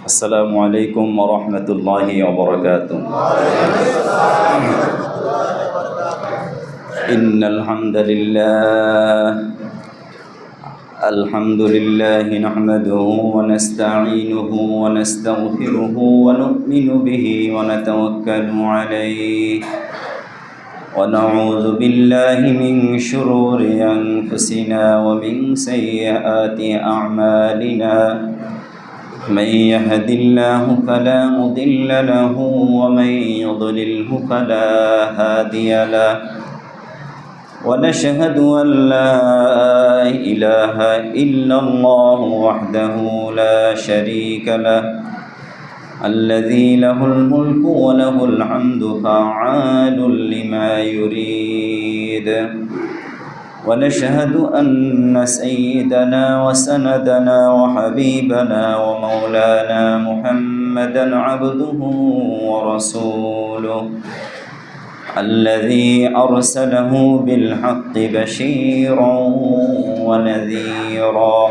আসসালামু আলাইকুম ওয়া রাহমাতুল্লাহি ওয়া বারাকাতুহু। ইন্নাল হামদুলিল্লাহি নাহমাদুহু ওয়া নাস্তাঈনুহু ওয়া নাস্তাগফিরুহু ওয়া নু'মিনু বিহি ওয়া নাতাওয়াক্কালু আলাইহি ওয়া নাউযু বিল্লাহি মিন শুরুরি আনফুসিনা ওয়া মিন সাইয়্যাতি আ'মালিনা। من يهد الله فلا مضل له ومن يضلله فلا هادي له ونشهد أن لا إله إلا الله وحده لا شريك له الذي له الملك وله الحمد فعال لما يريد ونشهد أن سيدنا وسندنا وحبيبنا ومولانا محمدا عبده ورسوله الذي أرسله بالحق بشيرا ونذيرا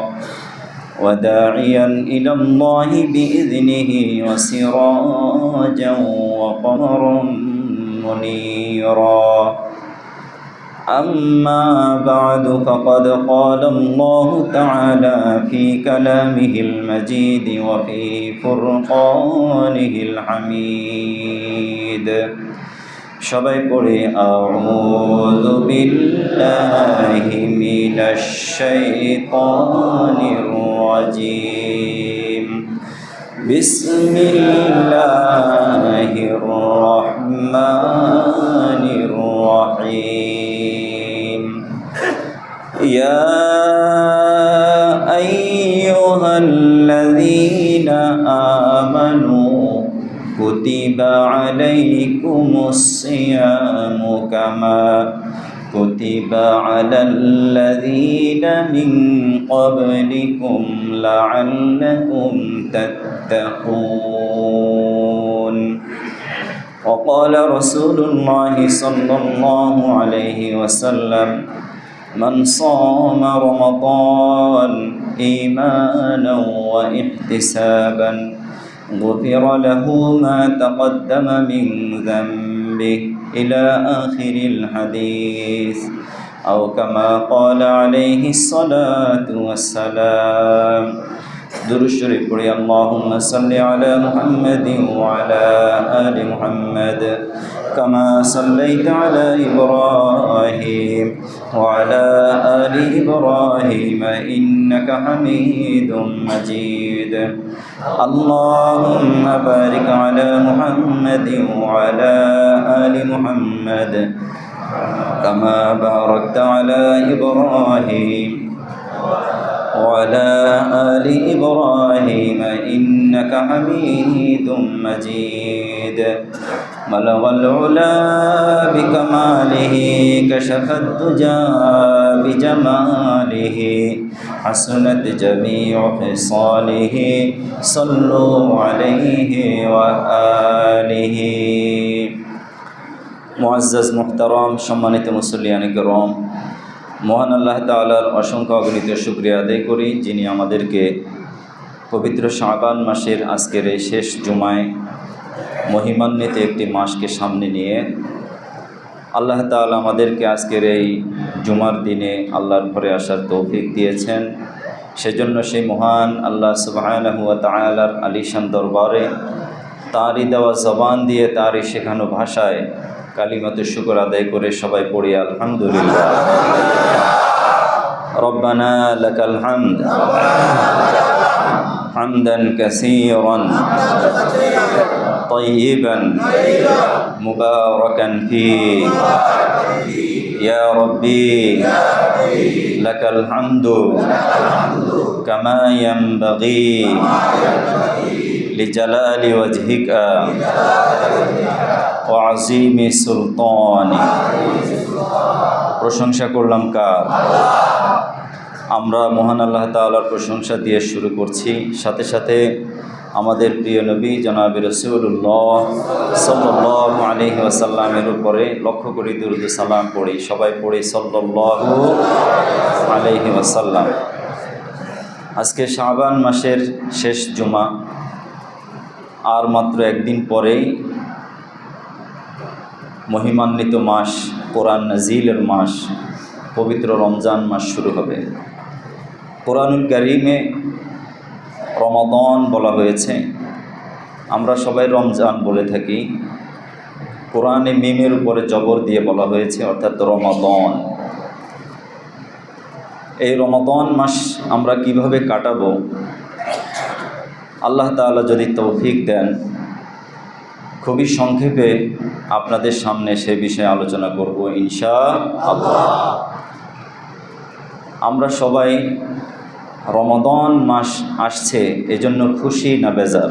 وداعيا إلى الله بإذنه وسراجا وقمرا منيرا. أما بعد فقد قال الله تعالى في كلامه المجيد وفي فرقانه الحميد. সবাই পড়ে আউযু বিল্লাহি মিনাশ শাইতানির রাজিম। বিসমিল্লাহির রহমানির রহিম। ইয়া আইয়ুহাল্লাযীনা আমানু কুতিবা আলাইকুমুস সিয়ামু কামা কুতিবা আলাল্লাযীনা মিন ক্বাবলিকুম লাআল্লাকুম তাত্তাকুন। وقال رسول الله صلى الله عليه وسلم من صام رمضان إيمانا واحتسابا غفر له ما تقدم من ذنبه إلى آخر الحديث أو كما قال عليه الصلاة والسلام. درود شريف পড়ি اللهم صل على محمد وعلى آل محمد كما صليت على إبراهيم وعلى آل إبراهيم إنك حميد مجيد. اللهم بارك على محمد وعلى آل محمد كما باركت على إبراهيم وعلى آل إبراهيم إنك حميد مجيد. بلغ العلا بكماله كشف الدجى بجماله حسنت جميع خصاله صلوا عليه وآله. মুআজ্জাজ মুহতারাম সম্মানিত মুসল্লিয়ানে কেরাম, মহান আল্লাহ তাআলার অসংখ্য অগণিত শুকরিয়া আদায় করি, যিনি আমাদেরকে পবিত্র শাবান মাসের আজকের এই শেষ জুমায় মহিমান্বিত একটি মাসকে সামনে নিয়ে আল্লাহ তাআলা আমাদেরকে আজকের এই জুমার দিনে আল্লাহর ঘরে আসার তৌফিক দিয়েছেন। সেজন্য সেই মহান আল্লাহ সুবহানাহু ওয়া তাআলার আলিশান দরবারে তারই দেওয়া জবান দিয়ে তারই শেখানো ভাষায় কালিমাতে শুকর আদায় করে সবাই পড়ি আলহামদুলিল্লাহ। রব্বানা লাকাল হামদ হামদান কাসীরান طيبا مباركا فيه يا ربي لك الحمد كما ينبغي لجلال وجهك وعظيم سلطانك. প্রশংসা করলাম কার? আমরা মহান আল্লাহ তাআলার প্রশংসা দিয়ে শুরু করছি, সাথে সাথে আমাদের প্রিয় নবী জনাবে রাসূলুল্লাহ সাল্লাল্লাহু আলাইহি ওয়াসাল্লামের উপরে লক্ষ্য করে দুরূদ সালাম পড়ি। সবাই পড়ি সাল্লাল্লাহু আলাইহি ওয়াসাল্লাম। আজকে শাবান মাসের শেষ জুমা, আর মাত্র একদিন পরেই মহিমান্বিত মাস, কোরআন নাজিলের মাস, পবিত্র রমজান মাস শুরু হবে। কোরআনুল কারীমে রমাদান বলা হয়েছে, আমরা সবাই রমজান বলে থাকি। কোরআনে মিমের উপরে জবর দিয়ে বলা হয়েছে, অর্থাৎ রমাদান। এই রমাদান মাস আমরা কিভাবে কাটাবো, আল্লাহ তাআলা যদি তৌফিক দেন, খুবই সংক্ষেপে আপনাদের সামনে সে বিষয়ে আলোচনা করব ইনশাআল্লাহ। আমরা সবাই রমাদান মাস আসছে এজন্য খুশি না বেজার?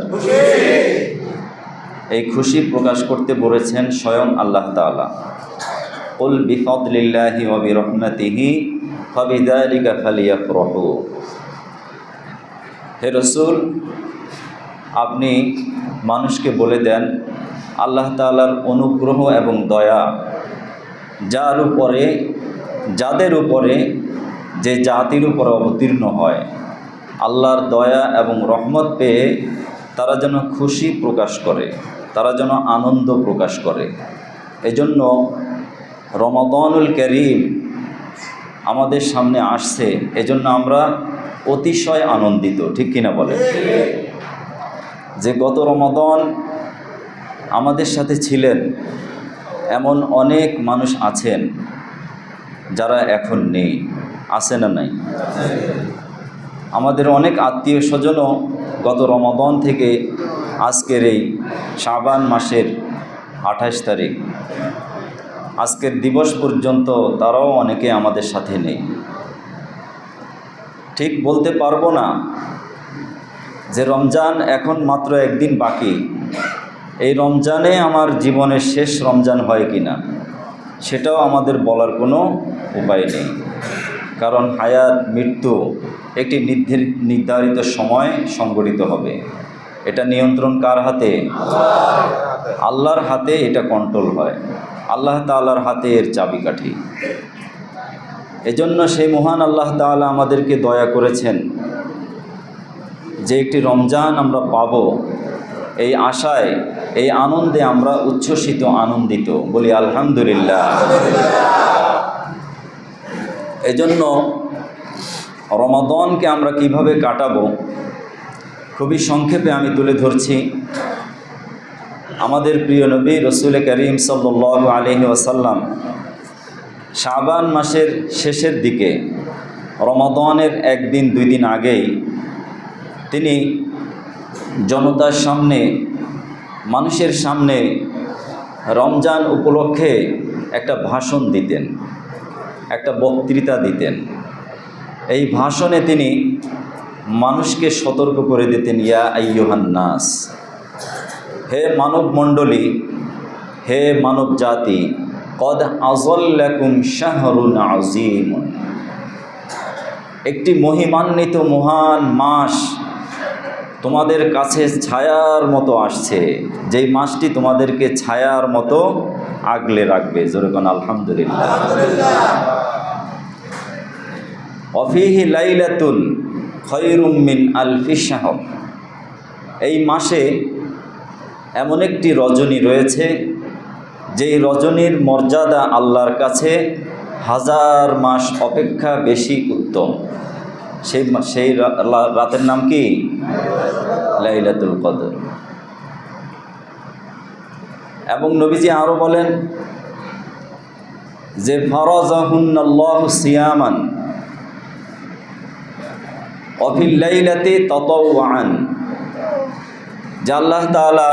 এই খুশি প্রকাশ করতে বলেছেন স্বয়ং আল্লাহ তাআলা। কুল বিফাদলিল্লাহি ওয়া বিরহমাতিহি ফাবিযালিকা ফালিয়াফরাহু। হে রাসূল, আপনি মানুষকে বলে দেন আল্লাহ তাআলার অনুগ্রহ এবং দয়া যাদের উপরে যে জাতির উপরে অবতীর্ণ হয়, আল্লাহর দয়া এবং রহমত পেয়ে তারা যেন খুশি প্রকাশ করে, তারা যেন আনন্দ প্রকাশ করে। এজন্য রমাদানুল কারীম আমাদের সামনে আসছে, এজন্য আমরা অতিশয় আনন্দিত, ঠিক কিনা বলে? যে গত রমাদান আমাদের সাথে ছিলেন এমন অনেক মানুষ আছেন যারা এখন নেই, আছে না নাই? আমাদের অনেক আত্মীয় স্বজনও গত রমাদান থেকে আজকের এই শাবান মাসের 28 তারিখ, আজকের দিবস পর্যন্ত তারাও অনেকে আমাদের সাথে নেই। ঠিক বলতে পারবো না যে রমজান এখন মাত্র একদিন বাকি, এই রমজানে আমার জীবনের শেষ রমজান হয় কি না সেটাও আমাদের বলার কোনো উপায় নেই। কারণ হায়াত মৃত্যু একটি নির্ধারিত সময় সংঘটিত হবে। এটা নিয়ন্ত্রণ কার হাতে? আল্লাহর হাতে। এটা কন্ট্রোল হয় আল্লাহ তাআলার হাতে, এর চাবিকাঠি। এজন্য সেই মহান আল্লাহ তাআলা আমাদেরকে দয়া করেছেন যে একটি রমজান আমরা পাব, এই আশায়, এই আনন্দে আমরা উচ্ছ্বসিত, আনন্দিত, বলি আলহামদুলিল্লাহ। এজন্য রমাদানকে আমরা কিভাবে কাটাবো খুবই সংক্ষেপে আমি তুলে ধরছি। আমাদের প্রিয় নবী রাসূল করিম সাল্লাল্লাহু আলাইহি ওয়াসাল্লাম শাবান মাসের শেষের দিকে, রমাদানের একদিন দুই দিন আগেই তিনি জনতার সামনে, মানুষের সামনে রমজান উপলক্ষে একটা ভাষণ দিতেন, একটা বক্তৃতা দিতেন। এই ভাষণে তিনি মানুষকে সতর্ক করে দিতেন, ইয়া আইয়ুহান নাস, হে মানব মণ্ডলী, হে মানব জাতি, কদ আযাল্লাকুম শাহরুন আযীম, একটি মহিমান্বিত মহান মাস তোমাদের কাছে ছায়ার মতো আসছে, যেই মাসটি তোমাদেরকে ছায়ার মতো আগলে রাখবে। জোরে কোন আলহামদুলিল্লাহ। অফিহি লাইলাতুন খায়রুম মিন আলফি শাহর, এই মাসে এমন একটি রজনী রয়েছে যেই রজনীর মর্যাদা আল্লাহর কাছে 1000 মাস অপেক্ষা বেশি উত্তম। সেই রাতের নাম কি? লাইলাতুল কদর। এবং নবীজি আরও বলেন যে ফারাযাহুন্নাল্লাহু সিয়ামান ওয়া ফিল লাইলাতি তাতাওয়ান, যে আল্লাহ তাআলা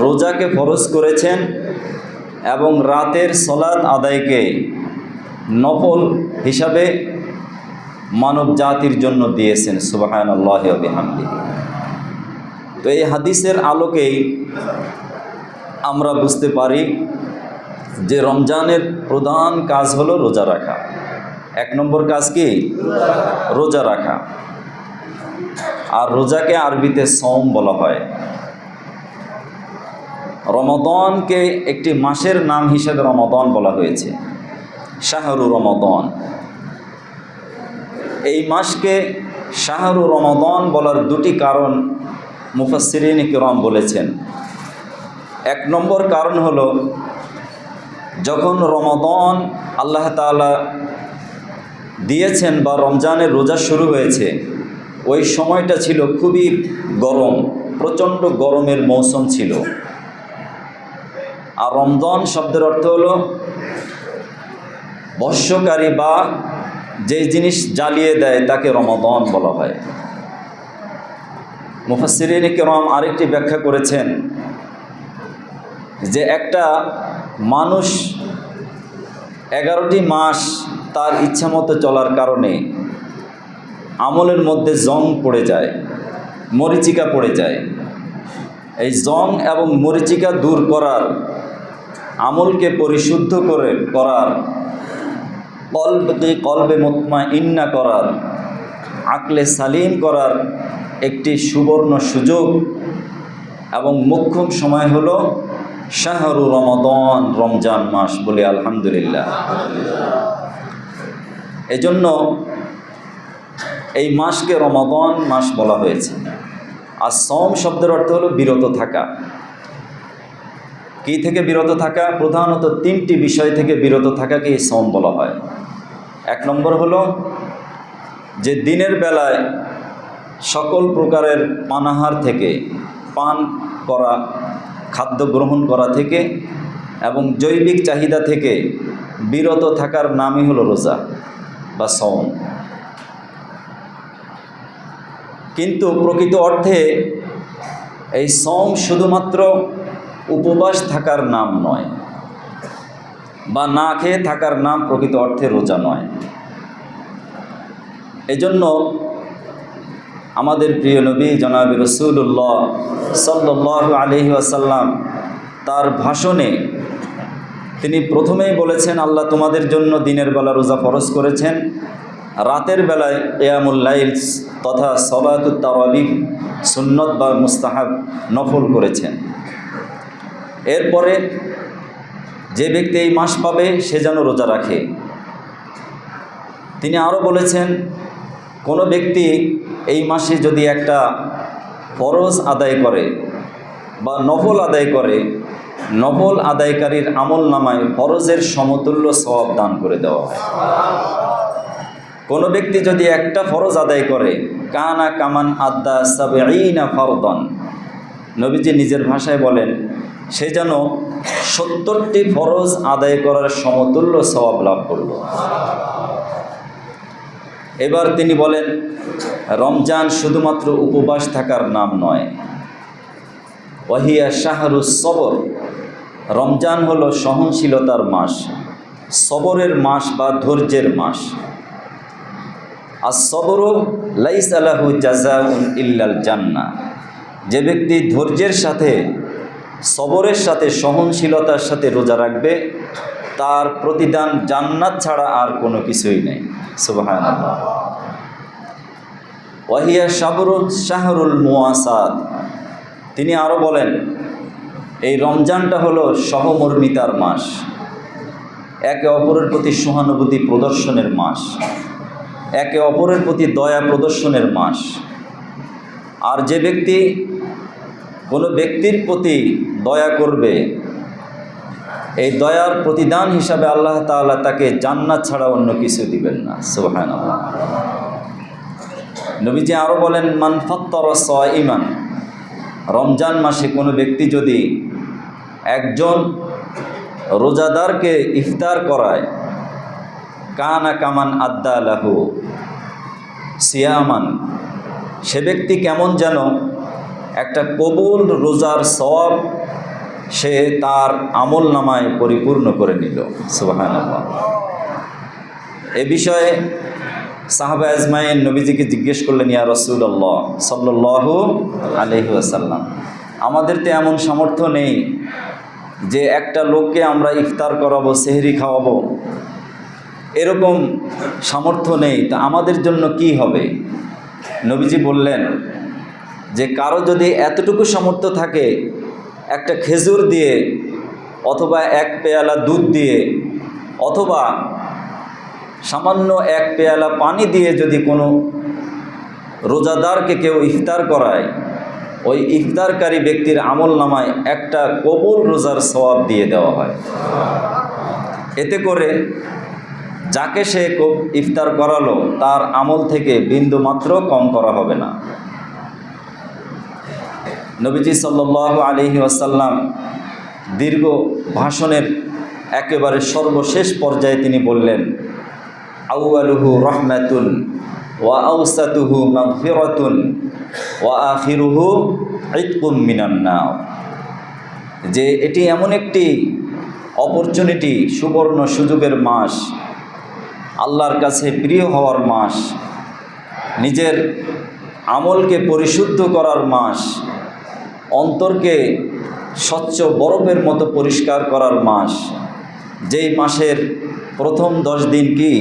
রোজাকে ফরজ করেছেন এবং রাতের সালাত আদায়কে নফল হিসাবে মানব জাতির জন্য দিয়েছেন। সুবহানাল্লাহি ওয়া বিহামদিহি। তো এই হাদিসের আলোকেই আমরা বুঝতে পারি যে রমজানের প্রধান কাজ হলো রোজা রাখা। 1 নম্বর কাজ কি? রোজা রাখা। আর রোজাকে আরবিতে সওম বলা হয়। রমাদানকে একটি মাসের নাম হিসেবে রমাদান বলা হয়েছে, শাহরু রমাদান। এই মাসকে শাহরু রমাদান বলার দুটি কারণ মুফাসসিরিন কিরাম বলেছেন। এক নম্বর কারণ হলো, যখন রমাদান আল্লাহ তাআলা দিয়েছেন বা রমজানের রোজা শুরু হয়েছে, ওই সময়টা ছিল খুবই গরম, প্রচণ্ড গরমের মৌসুম ছিল। আর রমজান শব্দের অর্থ হলো বর্ষকারী বা যে জিনিস জ্বালিয়ে দেয় তাকে রমাদান বলা হয়। মুফাসসিরিন কিরাম আরেকটি ব্যাখ্যা করেছেন যে একটা মানুষ 11টি মাস তার ইচ্ছামতো চলার কারণে আমলের মধ্যে জং পড়ে যায়, মরিচিকা পড়ে যায়। এই জং এবং মরিচিকা দূর করার, আমলকে পরিশুদ্ধ করার, কলবে মুতমাইন্না করার, আকলে সালিম করার একটি সুবর্ণ সুযোগ এবং মোক্ষম সময় হলো শাহরু রমাদান, রমজান মাস। বলি আলহামদুলিল্লাহ। এজন্য এই মাসকে রমাদান মাস বলা হয়েছে। আর সওম শব্দের অর্থ হলো বিরত থাকা। কি থেকে বিরত থাকা? প্রধানত 3টি বিষয় থেকে বিরত থাকাকে এই সওম বলা হয়। এক নম্বর হলো যে দিনের বেলায় সকল প্রকারের পানাহার থেকে, পান করা, খাদ্য গ্রহণ করা থেকে এবং জৈবিক চাহিদা থেকে বিরত থাকার নামই হলো রোজা বা সওম। কিন্তু প্রকৃত অর্থে এই সওম শুধুমাত্র উপবাস থাকার নাম নয়, বা না খেয়ে থাকার নাম প্রকৃত অর্থে রোজা নয়। এজন্য আমাদের প্রিয় নবী জনাবে রাসূলুল্লাহ সাল্লাল্লাহু আলাইহি ওয়াসাল্লাম তার ভাষণে তিনি প্রথমেই বলেছেন, আল্লাহ তোমাদের জন্য দিনের বেলা রোজা ফরজ করেছেন, রাতের বেলায় কিয়ামুল লাইল তথা সালাতুত তারাবিহ সুন্নত বা মুস্তাহাব নফল করেছেন। এরপরে যে ব্যক্তি এই মাস পাবে সে যেন রোজা রাখে। তিনি আরও বলেছেন, কোনো ব্যক্তি এই মাসে যদি একটা ফরজ আদায় করে বা নফল আদায় করে, নফল আদায়কারীর আমল নামায় ফরজের সমতুল্য সওয়াব দান করে দেওয়া হয়। কোনো ব্যক্তি যদি একটা ফরজ আদায় করে, কানা কামান আদ্দা সাবঈনা ফরদান, নবীজি নিজের ভাষায় বলেন, সে যেন 70টি ফরজ আদায় করার সমতুল্য সওয়াব লাভ করল। এবার তিনি বলেন, রমজান শুধুমাত্র উপবাস থাকার নাম নয়, ওয়াহিয়া শাহরুস সবর, রমজান হলো সহনশীলতার মাস, সবরের মাস বা ধৈর্যের মাস। আর সবরু লাইসা লাহু জাযাউন ইল্লাল জান্নাহ, যে ব্যক্তি ধৈর্যের সাথে, সবরের সাথে, সহনশীলতার সাথে রোজা রাখবে, তার প্রতিদান জান্নাত ছাড়া আর কোনো কিছুই নেই। সুবহানাল্লাহ। ওয়াহিয়া শাহরুল মুওয়াসাত, তিনি আরও বলেন, এই রমজানটা হলো সহমর্মিতার মাস, একে অপরের প্রতি সহানুভূতি প্রদর্শনের মাস, একে অপরের প্রতি দয়া প্রদর্শনের মাস। আর যে ব্যক্তি কোনো ব্যক্তির প্রতি দয়া করবে, এই দয়ার প্রতিদান হিসাবে আল্লাহ তাআলা তাকে জান্নাত ছাড়া অন্য কিছু দিবেন না। সুবহানাল্লাহ। নবীজি আরও বলেন, মান ফাত্তারা সাইমান, রমজান মাসে কোনো ব্যক্তি যদি একজন রোজাদারকে ইফতার করায়, কানা কামান আদ্দা লাহু সিয়ামান, সে ব্যক্তি কেমন যেন একটা কবুল রোজার সওয়াব সে তার আমল নামায় পরিপূর্ণ করে নিল। সুবহানাল্লাহ। এ বিষয়ে সাহাবা আজমাইন নবীজিকে জিজ্ঞেস করলেন, ইয়া রাসূলুল্লাহ সাল্লাল্লাহু আলাইহি ওয়াসাল্লাম, আমাদের তো এমন সামর্থ্য নেই যে একটা লোককে আমরা ইফতার করাবো, সেহরি খাওয়াবো, এরকম সামর্থ্য নেই, তা আমাদের জন্য কি হবে? নবীজি বললেন যে কারো যদি এতটুকু সামর্থ্য থাকে, একটা খেজুর দিয়ে অথবা এক পেয়ালা দুধ দিয়ে অথবা সামান্য এক পেয়ালা পানি দিয়ে যদি কোনো রোজাদারকে কেউ ইফতার করায়, ওই ইফতারকারী ব্যক্তির আমল নামায় একটা কবুল রোজার সওয়াব দিয়ে দেওয়া হয়। এতে করে যাকে সে ইফতার করালো তার আমল থেকে বিন্দু মাত্র কম করা হবে না। নবীজি সাল্লাল্লাহু আলাইহি ওয়াসাল্লাম দীর্ঘ ভাষণের একেবারে সর্বশেষ পর্যায়ে তিনি বললেন, আউয়ালুহু রাহমাতুন ওয়া আওসাতুহু মাগফিরাতুন ওয়া আখিরুহু ইতকুম মিনান নার। যে এটি এমন একটি অপরচুনিটি, সুবর্ণ সুযোগের মাস, আল্লাহর কাছে প্রিয় হওয়ার মাস, নিজের আমলকে পরিশুদ্ধ করার মাস, অন্তরকে স্বচ্ছ বরফের মতো পরিষ্কার করার মাস। যেই মাসের প্রথম 10 দিন কি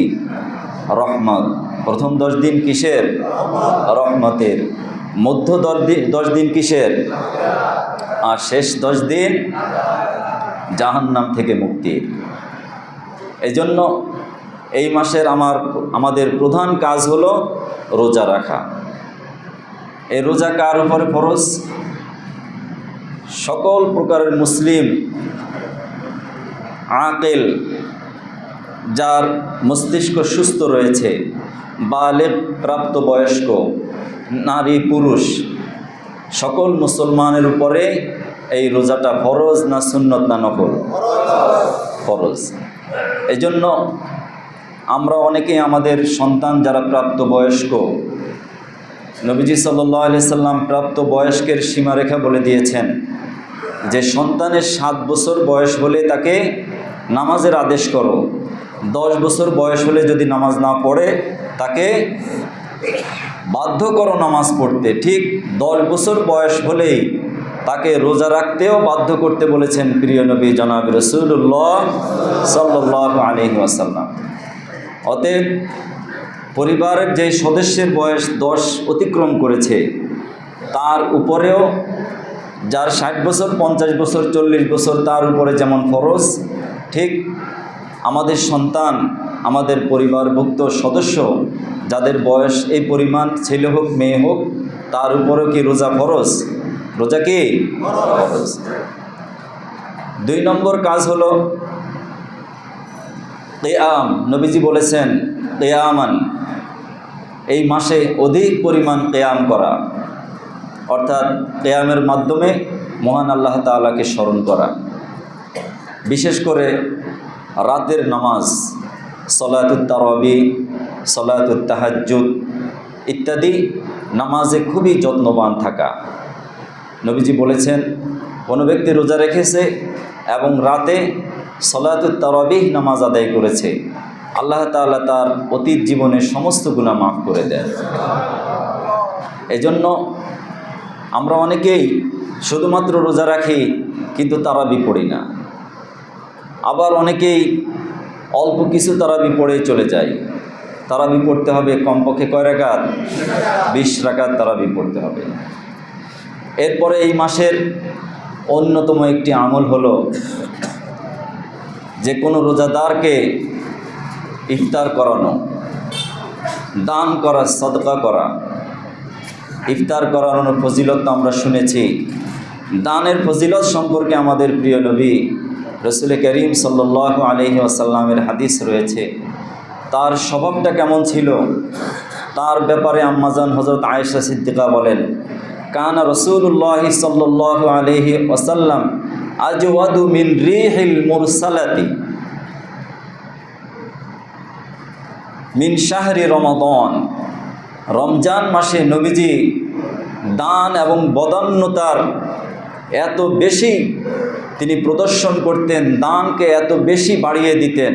রহমত, প্রথম 10 দিন কিসের? রহমতের। মধ্য 10 দিন কিসের? আর শেষ 10 দিন জাহান্নাম থেকে মুক্তির। এজন্য এই মাসের আমাদের প্রধান কাজ হলো রোজা রাখা। এই রোজা কার উপরে ফরজ? সকল প্রকারের মুসলিম আকিল, যার মস্তিষ্ক সুস্থ রয়েছে, বালেগ প্রাপ্তবয়স্ক নারী পুরুষ, সকল মুসলমানের উপরে এই রোজাটা ফরজ না সুন্নত না নফল? ফরজ। এজন্য আমরা অনেকেই আমাদের সন্তান যারা প্রাপ্তবয়স্ক, নবীজি সাল্লাল্লাহু আলাইহি সাল্লাম প্রাপ্তবয়স্কের সীমারেখা বলে দিয়েছেন যে সন্তানের 7 বছর বয়স হলে তাকে নামাজের আদেশ করো, 10 বছর বয়স হলে যদি নামাজ না পড়ে তাকে বাধ্য করো নামাজ পড়তে। ঠিক 10 বছর বয়স হলেই তাকে রোজা রাখতেও বাধ্য করতে বলেছেন প্রিয় নবী জনাব রাসূলুল্লাহ সাল্লাল্লাহু আলাইহি ওয়াসাল্লাম। অতএব পরিবারের যে সদস্যের বয়স 10 অতিক্রম করেছে তার উপরেও, যার 60 বছর 50 বছর 40 বছর তার উপরে যেমন ফরজ, ঠিক আমাদের সন্তান, আমাদের পরিবারভুক্ত সদস্য যাদের বয়স এই পরিমাণ, ছেলে হোক মেয়ে হোক, তার উপরেও কি রোজা ফরজ? রোজা কি ফরজ। 2 নম্বর কাজ হলো কিয়াম। নবীজি বলেছেন কিয়ামান, এই মাসে অধিক পরিমাণ কিয়াম করা, অর্থাৎ কিয়ামের মাধ্যমে মহান আল্লাহ তাআলাকে স্মরণ করা। বিশেষ করে রাতের নামাজ, সলাতুত তারাবি, সলাতুত তাহাজ্জুদ ইত্যাদি নামাজে খুবই যত্নবান থাকা। নবীজি বলেছেন, কোনো ব্যক্তি রোজা রেখেছে এবং রাতে সলাতুত তারাবি নামাজ আদায় করেছে, আল্লাহ তাআলা তার অতীত জীবনের সমস্ত গুনাহ মাফ করে দেন। এজন্য আমরা অনেকেই শুধুমাত্র রোজা রাখি কিন্তু তারাবি পড়ি না। আবার অনেকেই অল্প কিছু তারাবি পড়ে চলে যায়। তারাবি পড়তে হবে কমপক্ষে কয় রাকাত? 20 রাকাত তারাবি পড়তে হবে। এরপরে এই মাসের অন্যতম একটি আমল হলো যে কোনো রোজাদারকে ইফতার করানো, দান করা, সদকা করা। ইফতার করানোর ফজিলত তো আমরা শুনেছি। দানের ফজিলত সম্পর্কে আমাদের প্রিয় নবী রাসূল করিম সাল্লাল্লাহু আলাইহি ওয়াসাল্লামের হাদিস রয়েছে। তার স্বভাবটা কেমন ছিল তার ব্যাপারে আম্মাজান হযরত আয়েশা সিদ্দিকা বলেন, কানা রাসূলুল্লাহি সাল্লাল্লাহু আলাইহি ওয়াসাল্লাম আজওয়াদু মিন রিহিল মুরসালাতি মিন শাহরি রমাদান। রমজান মাসে নবীজি দান এবং বদান্যতার এত বেশি তিনি প্রদর্শন করতেন, দানকে এত বেশি বাড়িয়ে দিতেন।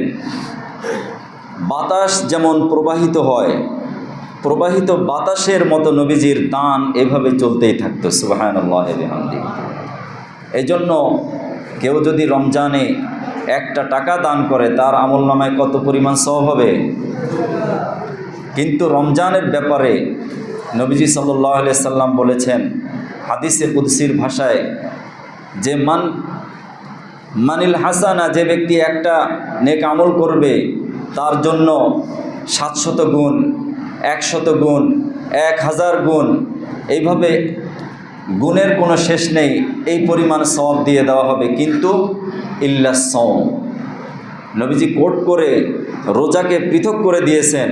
বাতাস যেমন প্রবাহিত হয়, প্রবাহিত বাতাসের মতো নবীজির দান এভাবে চলতেই থাকতো। সুবহানাল্লাহি ওয়া বিহামদিহি। এজন্য কেউ যদি রমজানে 1 টাকা দান করে তার আমলনামায় কত পরিমাণ সওয়াব হবে। কিন্তু রমজানের ব্যাপারে নবীজি সাল্লাল্লাহু আলাইহি সাল্লাম বলেছেন হাদিসে কুদসির ভাষায় যে মানিল হাসানা, যে ব্যক্তি একটা নেক আমল করবে তার জন্য 700 গুণ, 100 গুণ, 1000 গুণ, এইভাবে গুণের কোনো শেষ নেই, এই পরিমাণ সওয়াব দিয়ে দেওয়া হবে, কিন্তু ইল্লা সওম। নবীজি কোট করে রোজাকে পৃথক করে দিয়েছেন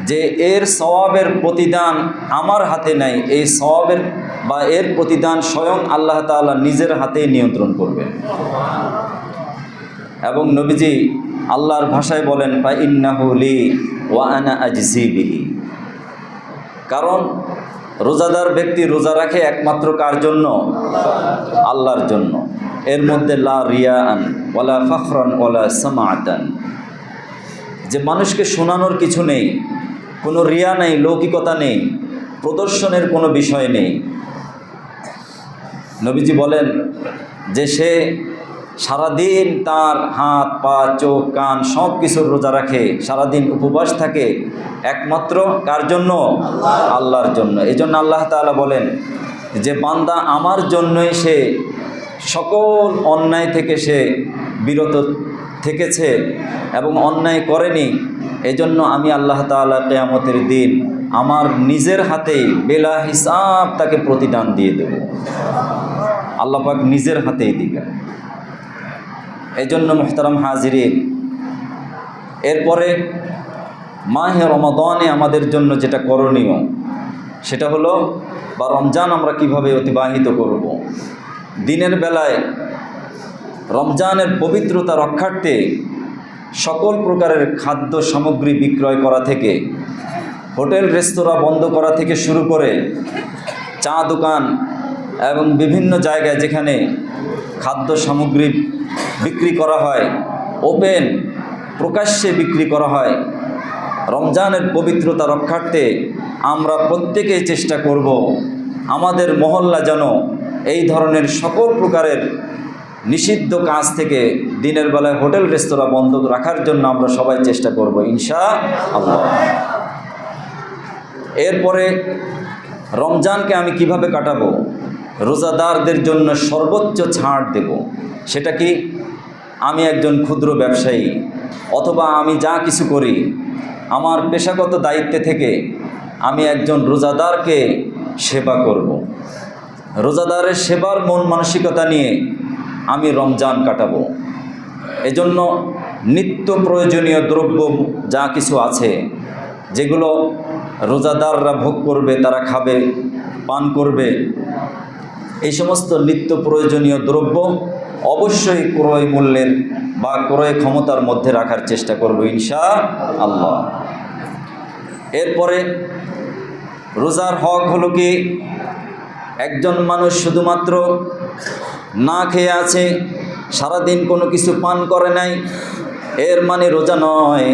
যে এর সওয়াবের প্রতিদান আমার হাতে নাই, এই সওয়াবের বা এর প্রতিদান স্বয়ং আল্লাহ তাআলা নিজের হাতেই নিয়ন্ত্রণ করবেন। এবং নবীজি আল্লাহর ভাষায় বলেন ফা ইন্নাহু লি ওয়া আনা আজজি বিহি। কারণ রোজাদার ব্যক্তি রোজা রাখে একমাত্র কার জন্য? আল্লাহর জন্য। এর মধ্যে লা রিয়াআন ওয়ালা ফখরান ওয়ালা সামাআতান, যে মানুষকে শোনানোর কিছু নেই, কোনো রিয়া নেই, লৌকিকতা নেই, প্রদর্শনের কোনো বিষয় নেই। নবীজি বলেন যে সে সারাদিন তার হাত পা চোখ কান সব কিছুর রোজা রাখে, সারাদিন উপবাস থাকে একমাত্র কার জন্য? আল্লাহর জন্য। এই জন্য আল্লাহ তাআলা বলেন যে বান্দা আমার জন্যই সে সকল অন্যায় থেকে সে বিরত থেকেছে এবং অন্যায় করেনি। এজন্য আমি আল্লাহ তাআলা কিয়ামতের দিন আমার নিজের হাতেই বেলা হিসাব তাকে প্রতিদান দিয়ে দেব। আল্লাহ পাক নিজের হাতেই দিবেন। এই জন্য মুহতারাম হাজিরিন, এরপরে মাহে রমাদানে আমাদের জন্য যেটা করণীয় সেটা হলো, বা রমজান আমরা কিভাবে অতিবাহিত করব। দিনের বেলায় রমজানের পবিত্রতা রক্ষার্থে সকল প্রকারের খাদ্য সামগ্রী বিক্রয় করা থেকে, হোটেল রেস্তোরাঁ বন্ধ করা থেকে শুরু করে চা দোকান এবং বিভিন্ন জায়গায় যেখানে খাদ্য সামগ্রী বিক্রি করা হয়, ওপেন প্রকাশ্যে বিক্রি করা হয়, রমজানের পবিত্রতা রক্ষার্থে আমরা প্রত্যেকেই চেষ্টা করব আমাদের মহল্লা যেন এই ধরনের সকল প্রকারের নিষিদ্ধ কাজ থেকে দিনের বেলায় হোটেল রেস্তোরাঁ বন্ধ রাখার জন্য আমরা সবাই চেষ্টা করব ইনশাআল্লাহ। এরপরে রমজানকে আমি কিভাবে কাটাবো? রোজাদারদের জন্য সর্বোচ্চ ছাড় দেব। সেটা কি? আমি একজন ক্ষুদ্র ব্যবসায়ী অথবা আমি যা কিছু করি, আমার পেশাগত দায়িত্বে থেকে আমি একজন রোজাদারকে সেবা করব। রোজাদারের সেবার মন মানসিকতা নিয়ে আমি রমজান কাটাবো। এজন্য নিত্য প্রয়োজনীয় দ্রব্য যা কিছু আছে, যেগুলো রোজাদাররা ভোগ করবে, তারা খাবে পান করবে, এই সমস্ত নিত্য প্রয়োজনীয় দ্রব্য অবশ্যই ক্রয় মূল্যের বা ক্রয় ক্ষমতার মধ্যে রাখার চেষ্টা করব ইনশাআল্লাহ। এরপরে রোজার হক হলো কি, একজন মানুষ শুধুমাত্র না খেয়ে আছে, সারাদিন কোনো কিছু পান করে নাই, এর মানে রোজা নয়।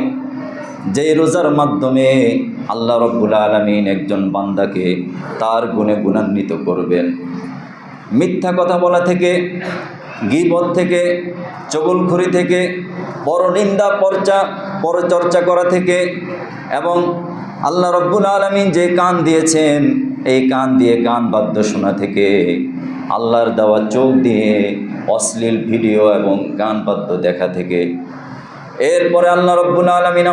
যেই রোজার মাধ্যমে আল্লাহ রব্বুল আলামিন একজন বান্দাকে তার গুণে গুণান্বিত করবেন। মিথ্যা কথা বলা থেকে, গীবত থেকে, চগলখড়ি থেকে, পরনিন্দা পরচর্চা করা থেকে, এবং আল্লাহ রব্বুল আলামিন যে কান দিয়েছেন এই কান দিয়ে গান বাদ্য শোনা থেকে, আল্লাহর দেওয়া চোখ দিয়ে অশ্লীল ভিডিও এবং গান বাদ্য দেখা থেকে। এরপরে আল্লাহ রব্বুল আলামিন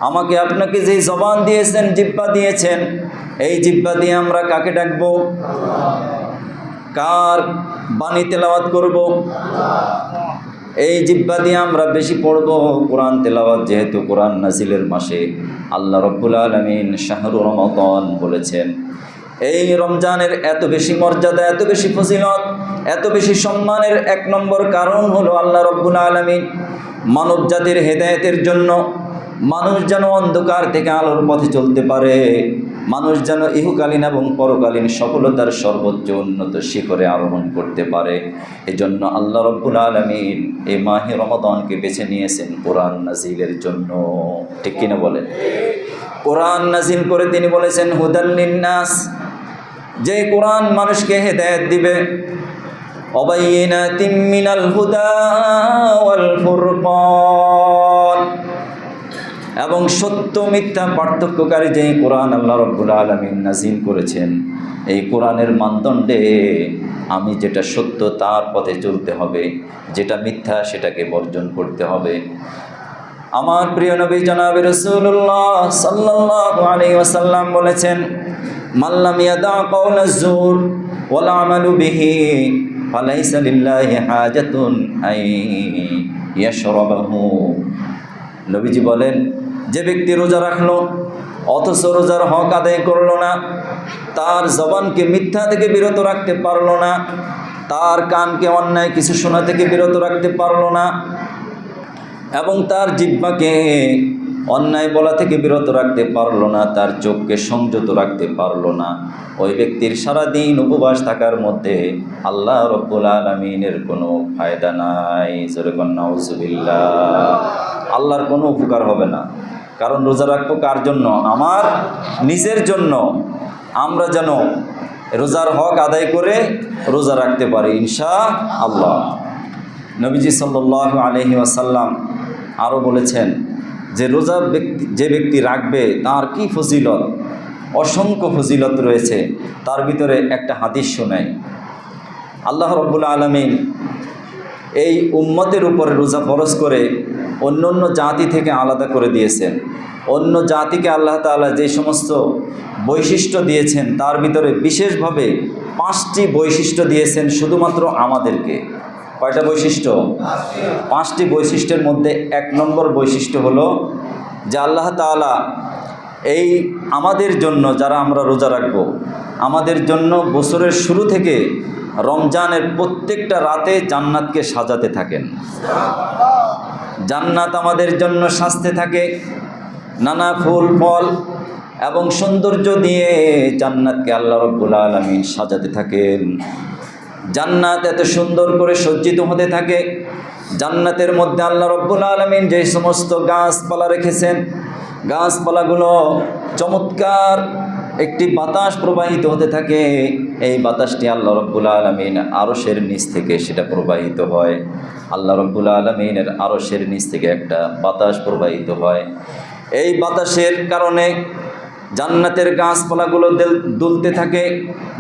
আমাকে আপনাকে যে জবান দিয়েছেন, জিহ্বা দিয়েছেন, এই জিহ্বা দিয়ে আমরা কাকে ডাকবো? কার বাণী তেলাওয়াত করব? এই জিহ্বা দিয়ে আমরা বেশি পড়ব কোরআন তেলাওয়াত, যেহেতু কোরআন নাজিলের মাসে আল্লাহ রব্বুল আলামিন শাহরু রমাদান বলেছেন। এই রমজানের এত বেশি মর্যাদা, এত বেশি ফজিলত, এত বেশি সম্মানের এক নম্বর কারণ হলো আল্লাহ রব্বুল আলামিন মানব জাতির হেদায়েতের জন্য, মানুষ যেন অন্ধকার থেকে আলোর পথে চলতে পারে, মানুষ যেন ইহকালীন এবং পরকালীন সফলতার সর্বোচ্চ উন্নত শিখরে আরোহণ করতে পারে। এজন্য আল্লাহ রব্বুল আলামিন এই মাহে রমাদানকে বেছে নিয়েছেন কোরআন নাজিলের জন্য। ঠিক কিনা বলেন? কোরআন নাজিল করে তিনি বলেছেন হুদাল লিন্নাস, যে কোরআন মানুষকে হেদায়েত দিবে, অবাইয়িনাতিম মিনাল হুদা ওয়াল ফুরকান, এবং সত্য মিথ্যা পার্থক্যকারী যে কোরআন আল্লাহ রব্বুল আলামিন নাজিল করেছেন, এই কোরআনের মানদণ্ডে আমি যেটা সত্য তার পথে চলতে হবে, যেটা মিথ্যা সেটাকে বর্জন করতে হবে। আমার প্রিয় নবী জনাবে রাসূলুল্লাহ সাল্লাল্লাহু আলাইহি ওয়াসাল্লাম বলেছেন, মান লাম ইয়াদা কাওলা যুর ওয়াল আমালু বিহি ফালাইসা লিল্লাহি হাজাতুন আই ইয়াশরাবাহু। নবীজি বলেন, যে ব্যক্তি রোজা রাখলো অথচ রোজার হক আদায় করলো না, তার জবানকে মিথ্যা থেকে বিরত রাখতে পারলো না, তার কানকে অন্যায় কিছু শোনা থেকে বিরত রাখতে পারলো না, এবং তার জিহ্বাকে অন্যায় বলা থেকে বিরত রাখতে পারলো না, তার চোখকে সংযত রাখতে পারলো না, ওই ব্যক্তির সারাদিন উপবাস থাকার মধ্যে আল্লাহ রব্বুল আলামিনের কোনো ফায়দা নাই। জোরে বলেন নাউজুবিল্লাহ। আল্লাহর কোনো উপকার হবে না। কারণ রোজা রাখবো কার জন্য? আমার নিজের জন্য। আমরা যেন রোজার হক আদায় করে রোজা রাখতে পারি ইনশাআল্লাহ। নবীজি সাল্লাল্লাহু আলাইহি ওয়াসাল্লাম আরও বলেছেন যে রোজা যে ব্যক্তি রাখবে তার কি ফজিলত, অসংখ্য ফজিলত রয়েছে। তার ভিতরে একটা হাদিস শোনাই। আল্লাহ রব্বুল আলামিন এই উম্মতের উপরে রোজা ফরজ করে অন্য অন্য জাতি থেকে আলাদা করে দিয়েছেন। অন্য জাতিকে আল্লাহ তাআলা যে সমস্ত বৈশিষ্ট্য দিয়েছেন তার ভিতরে বিশেষভাবে 5টি বৈশিষ্ট্য দিয়েছেন শুধুমাত্র আমাদেরকে। কয়টা বৈশিষ্ট্য? 5টি বৈশিষ্ট্যের মধ্যে 1 নম্বর বৈশিষ্ট্য হলো যে আল্লাহ তাআলা এই আমাদের জন্য, যারা আমরা রোজা রাখব, আমাদের জন্য বছরের শুরু থেকে রমজানের প্রত্যেকটা রাতে জান্নাতকে সাজাতে থাকেন। জান্নাত আমাদের জন্য সাজতে থাকে নানা ফুল ফল এবং সৌন্দর্য দিয়ে। জান্নাতকে আল্লাহ রাব্বুল আলামিন সাজাতে থাকেন। জান্নাত এত সুন্দর করে সজ্জিত হতে থাকে। জান্নাতের মধ্যে আল্লাহ রাব্বুল আলামিন যে সমস্ত গাছপালা রেখেছেন, গাছপালাগুলো চমৎকার একটি বাতাস প্রবাহিত হতে থাকে। এই বাতাসটি আল্লাহ রাব্বুল আলামিন আরশের নিচ থেকে সেটা প্রবাহিত হয়। আল্লাহ রাব্বুল আলামিনের আরশের নিচ থেকে একটা বাতাস প্রবাহিত হয়। এই বাতাসের কারণে জান্নাতের গাছপালাগুলো দুলতে থাকে,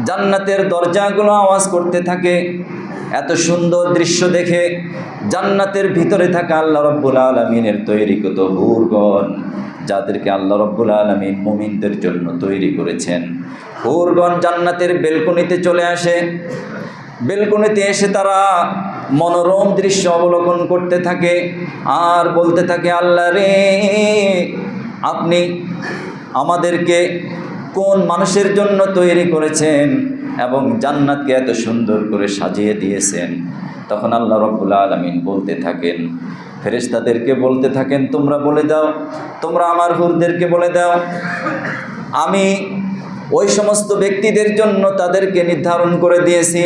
জান্নাতের দরজাগুলো আওয়াজ করতে থাকে। এত সুন্দর দৃশ্য দেখে জান্নাতের ভিতরে থাকা আল্লাহ রাব্বুল আলামিনের তৈরিকৃত হুরগণ, যাদেরকে আল্লাহ রাব্বুল আলামিন মুমিনদের জন্য তৈরি করেছেন, হুরগণ জান্নাতের বেলকনিতে চলে আসে। বেলকনিতে এসে তারা মনোরম দৃশ্য অবলোকন করতে থাকে আর বলতে থাকে, আল্লাহ রে, আপনি আমাদেরকে কোন মানুষের জন্য তৈরি করেছেন এবং জান্নাতকে এত সুন্দর করে সাজিয়ে দিয়েছেন। তখন আল্লাহ রাব্বুল আলামিন বলতে থাকেন, ফেরেশতাদেরকে বলতে থাকেন, তোমরা বলে দাও, তোমরা আমার হুরদেরকে বলে দাও, আমি ওই সমস্ত ব্যক্তিদের জন্য তাদেরকে নির্ধারণ করে দিয়েছি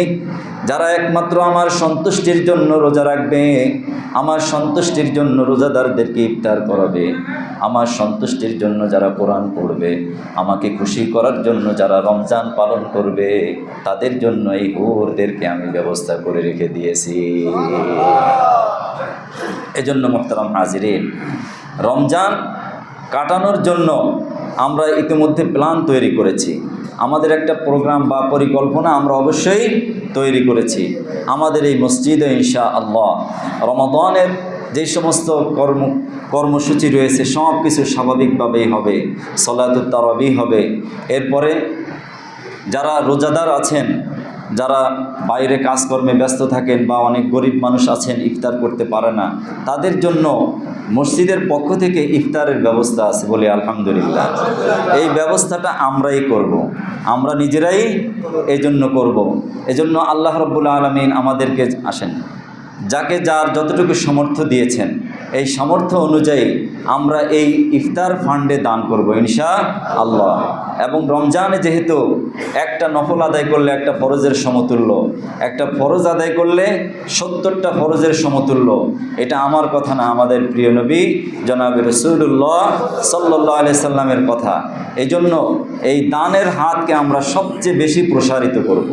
যারা একমাত্র আমার সন্তুষ্টির জন্য রোজা রাখবে, আমার সন্তুষ্টির জন্য রোজাদারদেরকে ইফতার করাবে, আমার সন্তুষ্টির জন্য যারা কোরআন পড়বে, আমাকে খুশি করার জন্য যারা রমজান পালন করবে, তাদের জন্য এই হুরদেরকে আমি ব্যবস্থা করে রেখে দিয়েছি। এজন্য মুহতারাম হাজিরিন, রমজান কাটানোর জন্য আমরা ইতিমধ্যে প্ল্যান তৈরি করেছি। আমাদের একটা প্রোগ্রাম বা পরিকল্পনা আমরা অবশ্যই তৈরি করেছি। আমাদের এই মসজিদে ইনশাআল্লাহ রমাদানের যে সমস্ত কর্মসূচি রয়েছে সব কিছু স্বাভাবিকভাবেই হবে। সালাতুত তারাবিহ হবে। এরপরে যারা রোজাদার আছেন, যারা বাইরে কাজকর্মে ব্যস্ত থাকেন বা অনেক গরিব মানুষ আছেন ইফতার করতে পারে না, তাদের জন্য মসজিদের পক্ষ থেকে ইফতারের ব্যবস্থা আছে, বলে আলহামদুলিল্লাহ। এই ব্যবস্থাটা আমরাই করব, আমরা নিজেরাই এই জন্য করব। এজন্য আল্লাহ রাব্বুল আলামিন আমাদেরকে আসেন যাকে যার যতটুকু সামর্থ্য দিয়েছেন, এই সামর্থ্য অনুযায়ী আমরা এই ইফতার ফান্ডে দান করব ইনশাআল্লাহ। এবং রমজানে যেহেতু একটা নফল আদায় করলে একটা ফরজের সমতুল্য, একটা ফরজ আদায় করলে 70টা ফরজের সমতুল্য, এটা আমার কথা না, আমাদের প্রিয় নবী জনাবে রাসূলুল্লাহ সাল্লাল্লাহু আলাইহি সাল্লামের কথা। এই জন্য এই দানের হাতকে আমরা সবচেয়ে বেশি প্রসারিত করব।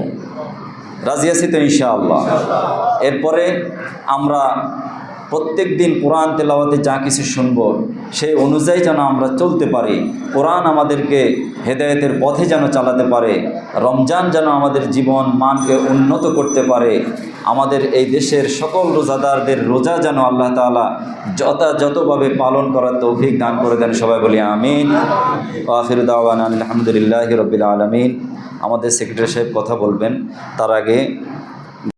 রাজি আছি তো ইনশাআল্লাহ? এরপরে আমরা প্রত্যেক দিন কোরআন তেলাওয়াতে যা কিছু শুনব সেই অনুযায়ী যেন আমরা চলতে পারি, কোরআন আমাদেরকে হেদায়েতের পথে যেন চালাতে পারে, রমজান যেন আমাদের জীবন মানকে উন্নত করতে পারে, আমাদের এই দেশের সকল রোজাদারদের রোজা যেন আল্লাহ তাআলা যথাযথভাবে পালন করার তৌফিক দান করে দেন। সবাই বলি আমিন। আখিরু দাওয়ানা আলহামদুলিল্লাহি রাব্বিল আলামিন। আমাদের সেক্রেটারি সাহেব কথা বলবেন, তার আগে